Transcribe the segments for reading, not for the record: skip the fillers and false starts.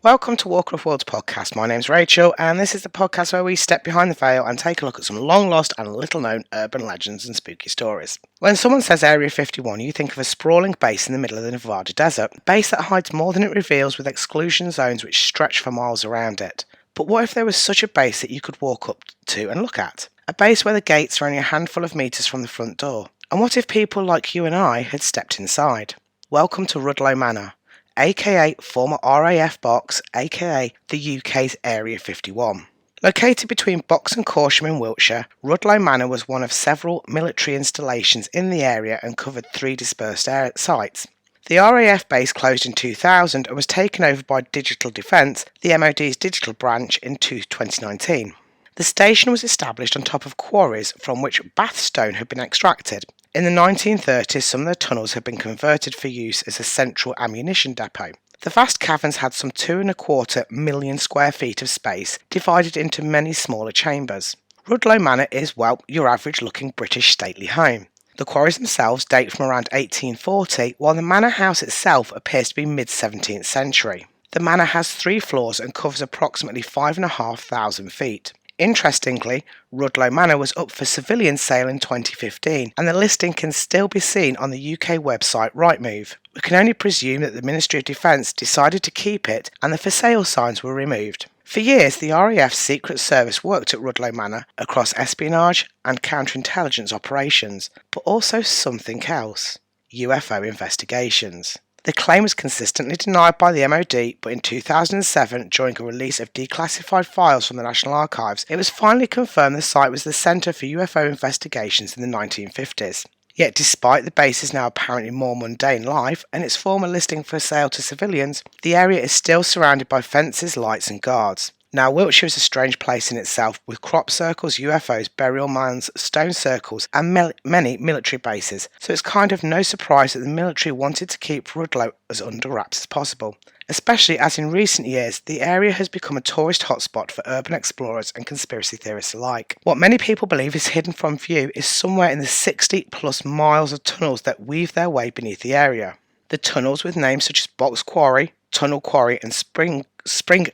Welcome to Walker of Worlds podcast. My name's Rachel, and this is the podcast where we step behind the veil and take a look at some long lost and little known urban legends and spooky stories. When someone says Area 51, you think of a sprawling base in the middle of the Nevada desert, a base that hides more than it reveals with exclusion zones which stretch for miles around it. But what if there was such a base that you could walk up to and look at? A base where the gates are only a handful of metres from the front door. And what if people like you and I had stepped inside? Welcome to Rudloe Manor, aka former RAF Box, aka the UK's Area 51. Located between Box and Corsham in Wiltshire, Rudloe Manor was one of several military installations in the area and covered 3 dispersed sites. The RAF base closed in 2000 and was taken over by Digital Defence, the MOD's digital branch, in 2019. The station was established on top of quarries from which bath stone had been extracted. In the 1930s, some of the tunnels had been converted for use as a central ammunition depot. The vast caverns had some 2.25 million square feet of space, divided into many smaller chambers. Rudloe Manor is, well, your average-looking British stately home. The quarries themselves date from around 1840, while the manor house itself appears to be mid-17th century. The manor has 3 floors and covers approximately 5,500 feet. Interestingly, Rudloe Manor was up for civilian sale in 2015, and the listing can still be seen on the UK website Rightmove. We can only presume that the Ministry of Defence decided to keep it and the for sale signs were removed. For years, the RAF's Secret Service worked at Rudloe Manor across espionage and counterintelligence operations, but also something else: UFO investigations. The claim was consistently denied by the MOD, but in 2007, during a release of declassified files from the National Archives, it was finally confirmed the site was the centre for UFO investigations in the 1950s. Yet despite the base's now apparently more mundane life and its former listing for sale to civilians, the area is still surrounded by fences, lights and guards. Now, Wiltshire is a strange place in itself, with crop circles, UFOs, burial mounds, stone circles, and many military bases, so it's kind of no surprise that the military wanted to keep Rudloe as under wraps as possible, especially as in recent years the area has become a tourist hotspot for urban explorers and conspiracy theorists alike. What many people believe is hidden from view is somewhere in the 60 plus miles of tunnels that weave their way beneath the area. The tunnels, with names such as Box Quarry, Tunnel Quarry and Spring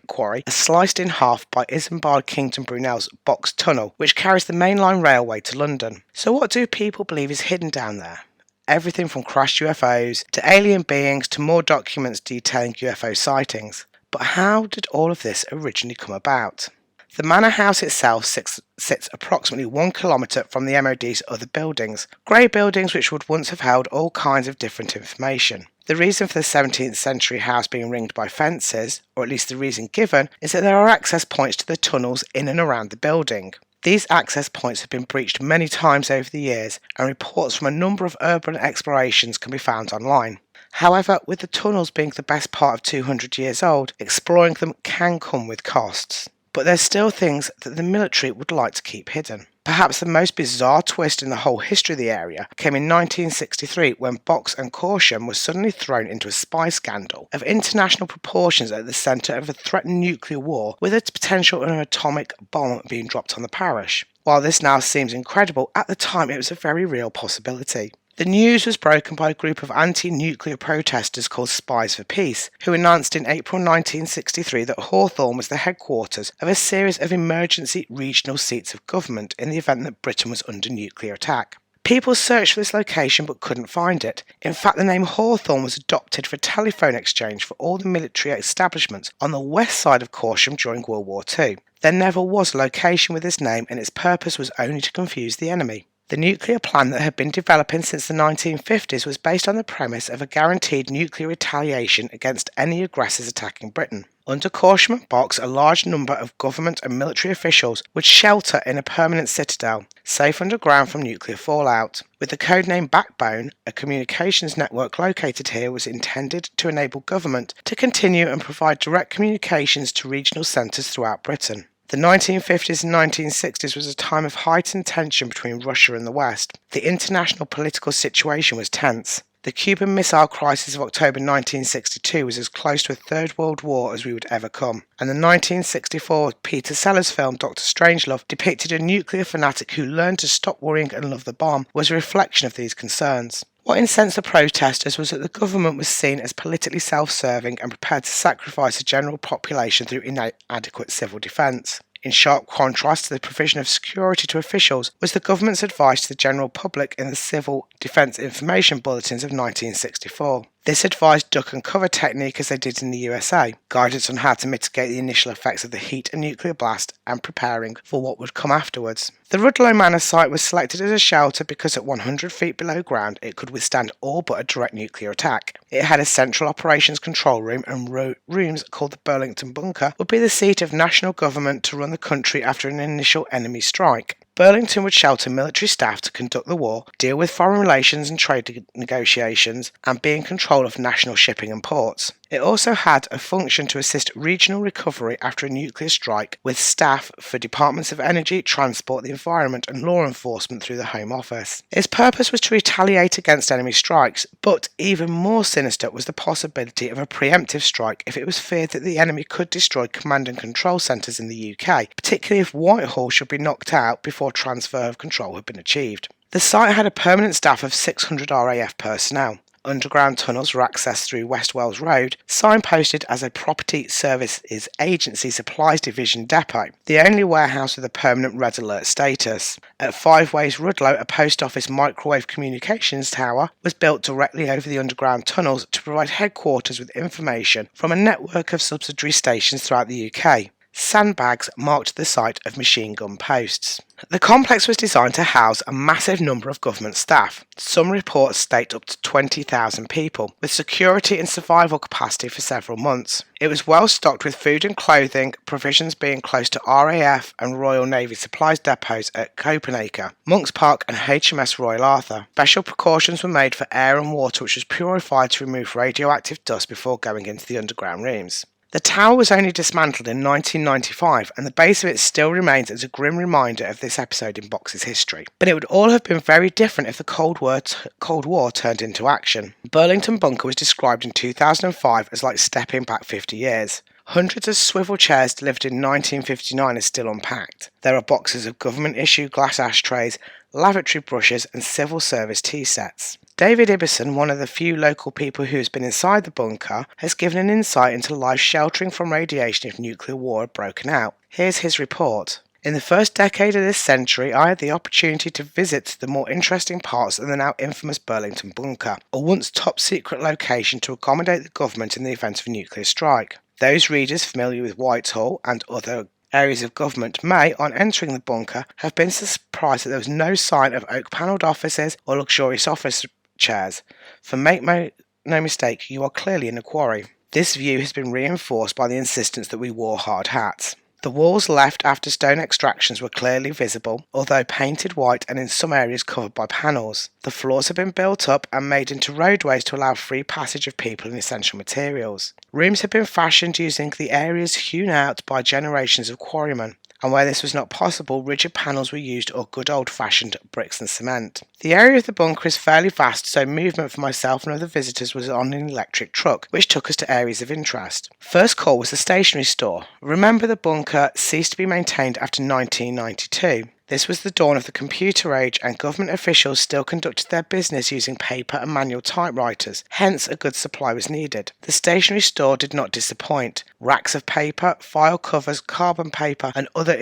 Quarry, are sliced in half by Isambard Kingdom Brunel's Box Tunnel, which carries the mainline railway to London. So what do people believe is hidden down there? Everything from crashed UFOs to alien beings to more documents detailing UFO sightings. But how did all of this originally come about? The manor house itself sits approximately 1 kilometre from the MOD's other buildings, grey buildings which would once have held all kinds of different information. The reason for the 17th century house being ringed by fences, or at least the reason given, is that there are access points to the tunnels in and around the building. These access points have been breached many times over the years, and reports from a number of urban explorations can be found online. However, with the tunnels being the best part of 200 years old, exploring them can come with costs. But there's still things that the military would like to keep hidden. Perhaps the most bizarre twist in the whole history of the area came in 1963 when Box and Corsham was suddenly thrown into a spy scandal of international proportions at the centre of a threatened nuclear war, with a potential of an atomic bomb being dropped on the parish. While this now seems incredible, at the time it was a very real possibility. The news was broken by a group of anti-nuclear protesters called Spies for Peace, who announced in April 1963 that Hawthorne was the headquarters of a series of emergency regional seats of government in the event that Britain was under nuclear attack. People searched for this location but couldn't find it. In fact, the name Hawthorne was adopted for telephone exchange for all the military establishments on the west side of Corsham during World War II. There never was a location with this name, and its purpose was only to confuse the enemy. The nuclear plan that had been developing since the 1950s was based on the premise of a guaranteed nuclear retaliation against any aggressors attacking Britain. Under Corsham and Box, a large number of government and military officials would shelter in a permanent citadel, safe underground from nuclear fallout. With the codename Backbone, a communications network located here was intended to enable government to continue and provide direct communications to regional centres throughout Britain. The 1950s and 1960s was a time of heightened tension between Russia and the West. The international political situation was tense. The Cuban Missile Crisis of October 1962 was as close to a Third World War as we would ever come, and the 1964 Peter Sellers film Dr. Strangelove depicted a nuclear fanatic who learned to stop worrying and love the bomb was a reflection of these concerns. What incensed the protesters was that the government was seen as politically self-serving and prepared to sacrifice the general population through inadequate civil defence. In sharp contrast to the provision of security to officials was the government's advice to the general public in the Civil Defence Information Bulletins of 1964. This advised duck and cover technique as they did in the USA, guidance on how to mitigate the initial effects of the heat and nuclear blast and preparing for what would come afterwards. The Rudloe Manor site was selected as a shelter because at 100 feet below ground it could withstand all but a direct nuclear attack. It had a central operations control room and rooms called the Burlington bunker would be the seat of national government to run the country after an initial enemy strike. Burlington would shelter military staff to conduct the war, deal with foreign relations and trade negotiations, and be in control of national shipping and ports. It also had a function to assist regional recovery after a nuclear strike, with staff for departments of energy, transport, the environment, and law enforcement through the Home Office. Its purpose was to retaliate against enemy strikes, but even more sinister was the possibility of a preemptive strike if it was feared that the enemy could destroy command and control centres in the UK, particularly if Whitehall should be knocked out before transfer of control had been achieved. The site had a permanent staff of 600 RAF personnel. Underground tunnels were accessed through West Wells Road, signposted as a Property Services Agency Supplies Division depot, the only warehouse with a permanent red alert status. At 5 Ways Rudloe, a post office microwave communications tower was built directly over the underground tunnels to provide headquarters with information from a network of subsidiary stations throughout the UK. Sandbags marked the site of machine gun posts. The complex was designed to house a massive number of government staff. Some reports state up to 20,000 people, with security and survival capacity for several months. It was well stocked with food and clothing, provisions being close to RAF and Royal Navy supplies depots at Copenhagen, Monks Park and HMS Royal Arthur. Special precautions were made for air and water, which was purified to remove radioactive dust before going into the underground rooms. The tower was only dismantled in 1995, and the base of it still remains as a grim reminder of this episode in Box's history. But it would all have been very different if the Cold War turned into action. Burlington Bunker was described in 2005 as like stepping back 50 years. Hundreds of swivel chairs delivered in 1959 are still unpacked. There are boxes of government-issued glass ashtrays, lavatory brushes and civil service tea sets. David Ibbison, one of the few local people who has been inside the bunker, has given an insight into life sheltering from radiation if nuclear war had broken out. Here's his report. In the first decade of this century, I had the opportunity to visit the more interesting parts of the now infamous Burlington bunker, a once top-secret location to accommodate the government in the event of a nuclear strike. Those readers familiar with Whitehall and other areas of government may, on entering the bunker, have been surprised that there was no sign of oak-panelled offices or luxurious office chairs. For make no mistake, you are clearly in a quarry. This view has been reinforced by the insistence that we wore hard hats. The walls left after stone extractions were clearly visible, although painted white and in some areas covered by panels. The floors have been built up and made into roadways to allow free passage of people and essential materials. Rooms have been fashioned using the areas hewn out by generations of quarrymen, and where this was not possible, rigid panels were used or good old-fashioned bricks and cement. The area of the bunker is fairly vast, so movement for myself and other visitors was on an electric truck, which took us to areas of interest. First call was the stationery store. Remember, the bunker ceased to be maintained after 1992. This was the dawn of the computer age, and government officials still conducted their business using paper and manual typewriters, hence a good supply was needed. The stationery store did not disappoint. Racks of paper, file covers, carbon paper and other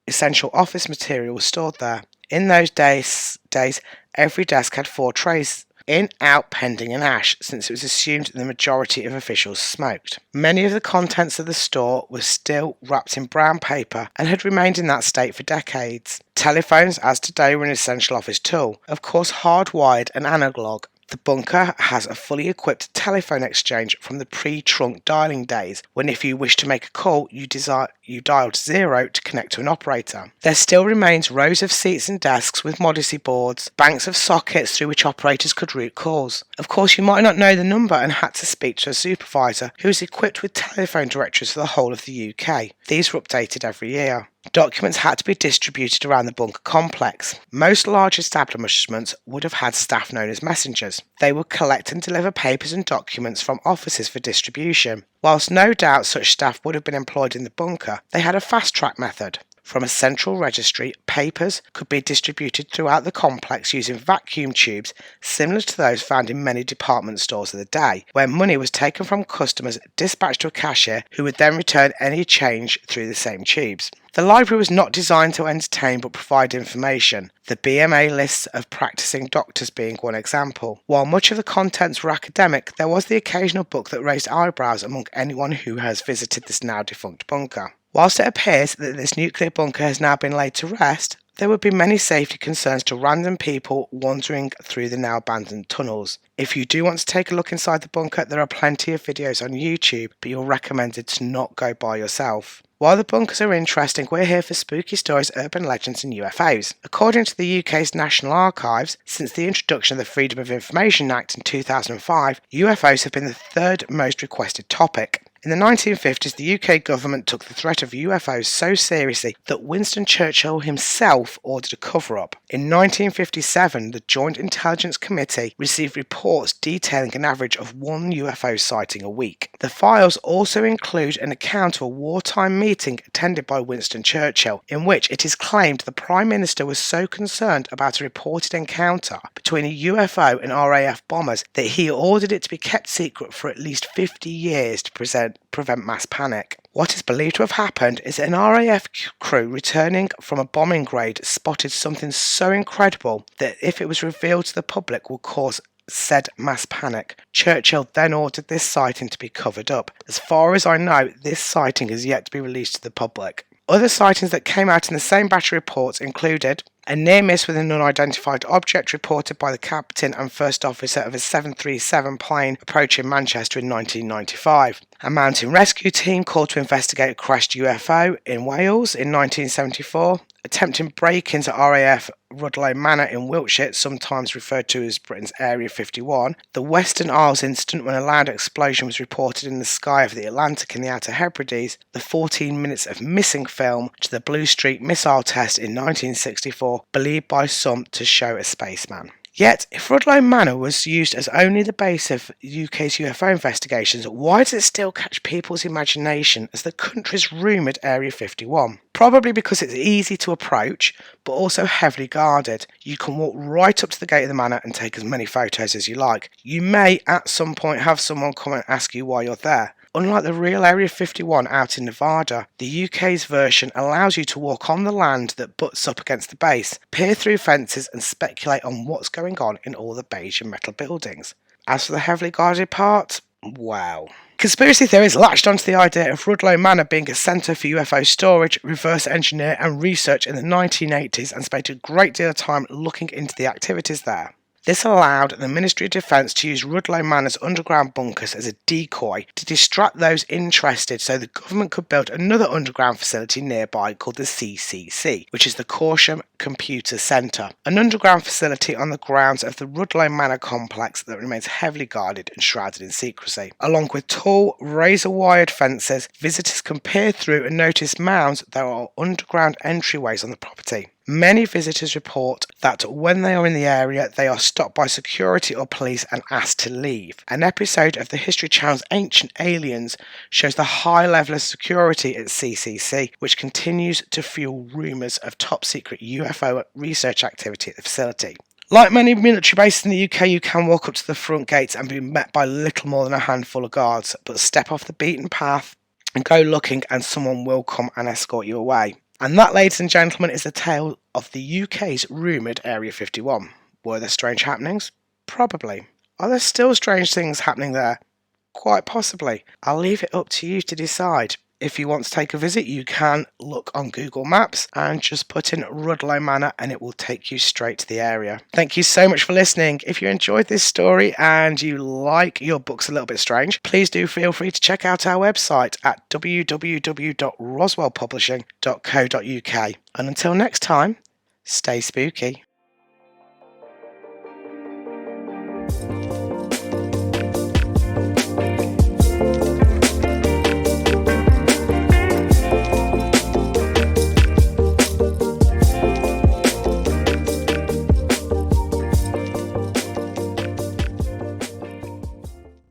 essential office material was stored there. In those days, every desk had 4 trays in, out, pending and ash, since it was assumed the majority of officials smoked. Many of the contents of the store were still wrapped in brown paper and had remained in that state for decades. Telephones, as today, were an essential office tool, of course hardwired and analogue. The bunker has a fully equipped telephone exchange from the pre-trunk dialing days, when if you wished to make a call, you dialed 0 to connect to an operator. There still remains rows of seats and desks with modesty boards, banks of sockets through which operators could route calls. Of course, you might not know the number and had to speak to a supervisor who was equipped with telephone directories for the whole of the UK. These were updated every year. Documents had to be distributed around the bunker complex. Most large establishments would have had staff known as messengers. They would collect and deliver papers and documents from offices for distribution. Whilst no doubt such staff would have been employed in the bunker, they had a fast-track method. From a central registry, papers could be distributed throughout the complex using vacuum tubes similar to those found in many department stores of the day, where money was taken from customers, dispatched to a cashier who would then return any change through the same tubes. The library was not designed to entertain but provide information, the BMA lists of practicing doctors being one example. While much of the contents were academic, there was the occasional book that raised eyebrows among anyone who has visited this now defunct bunker. Whilst it appears that this nuclear bunker has now been laid to rest, there would be many safety concerns to random people wandering through the now abandoned tunnels. If you do want to take a look inside the bunker, there are plenty of videos on YouTube, but you're recommended to not go by yourself. While the bunkers are interesting, we're here for spooky stories, urban legends and UFOs. According to the UK's National Archives, since the introduction of the Freedom of Information Act in 2005, UFOs have been the third most requested topic. In the 1950s, the UK government took the threat of UFOs so seriously that Winston Churchill himself ordered a cover-up. In 1957, the Joint Intelligence Committee received reports detailing an average of one UFO sighting a week. The files also include an account of a wartime meeting attended by Winston Churchill, in which it is claimed the Prime Minister was so concerned about a reported encounter between a UFO and RAF bombers that he ordered it to be kept secret for at least 50 years to prevent mass panic. What is believed to have happened is that an RAF crew returning from a bombing raid spotted something so incredible that if it was revealed to the public would cause said mass panic. Churchill then ordered this sighting to be covered up. As far as I know, this sighting is yet to be released to the public. Other sightings that came out in the same batch of reports included a near miss with an unidentified object reported by the captain and first officer of a 737 plane approaching Manchester in 1995. A mountain rescue team called to investigate a crashed UFO in Wales in 1974. Attempting break-ins at RAF Rudloe Manor in Wiltshire, sometimes referred to as Britain's Area 51. The Western Isles incident when a loud explosion was reported in the sky over the Atlantic and the Outer Hebrides. The 14 minutes of missing film to the Blue Streak missile test in 1964, believed by some to show a spaceman. Yet, if Rudloe Manor was used as only the base of the UK's UFO investigations, why does it still catch people's imagination as the country's rumoured Area 51? Probably because it's easy to approach, but also heavily guarded. You can walk right up to the gate of the manor and take as many photos as you like. You may at some point have someone come and ask you why you're there. Unlike the real Area 51 out in Nevada, the UK's version allows you to walk on the land that butts up against the base, peer through fences and speculate on what's going on in all the beige and metal buildings. As for the heavily guarded part, wow. Conspiracy theories latched onto the idea of Rudloe Manor being a centre for UFO storage, reverse engineer and research in the 1980s and spent a great deal of time looking into the activities there. This allowed the Ministry of Defence to use Rudloe Manor's underground bunkers as a decoy to distract those interested so the government could build another underground facility nearby called the CCC, which is the Corsham Computer Centre, an underground facility on the grounds of the Rudloe Manor complex that remains heavily guarded and shrouded in secrecy. Along with tall, razor-wired fences, visitors can peer through and notice mounds there are underground entryways on the property. Many visitors report that when they are in the area, they are stopped by security or police and asked to leave. An episode of the History Channel's Ancient Aliens shows the high level of security at CCC, which continues to fuel rumours of top-secret UFO research activity at the facility. Like many military bases in the UK, you can walk up to the front gates and be met by little more than a handful of guards, but step off the beaten path and go looking and someone will come and escort you away. And that, ladies and gentlemen, is the tale of the UK's rumoured Area 51. Were there strange happenings? Probably. Are there still strange things happening there? Quite possibly. I'll leave it up to you to decide. If you want to take a visit, you can look on Google Maps and just put in Rudloe Manor and it will take you straight to the area. Thank you so much for listening. If you enjoyed this story and you like your books a little bit strange, please do feel free to check out our website at www.roswellpublishing.co.uk. And until next time, stay spooky.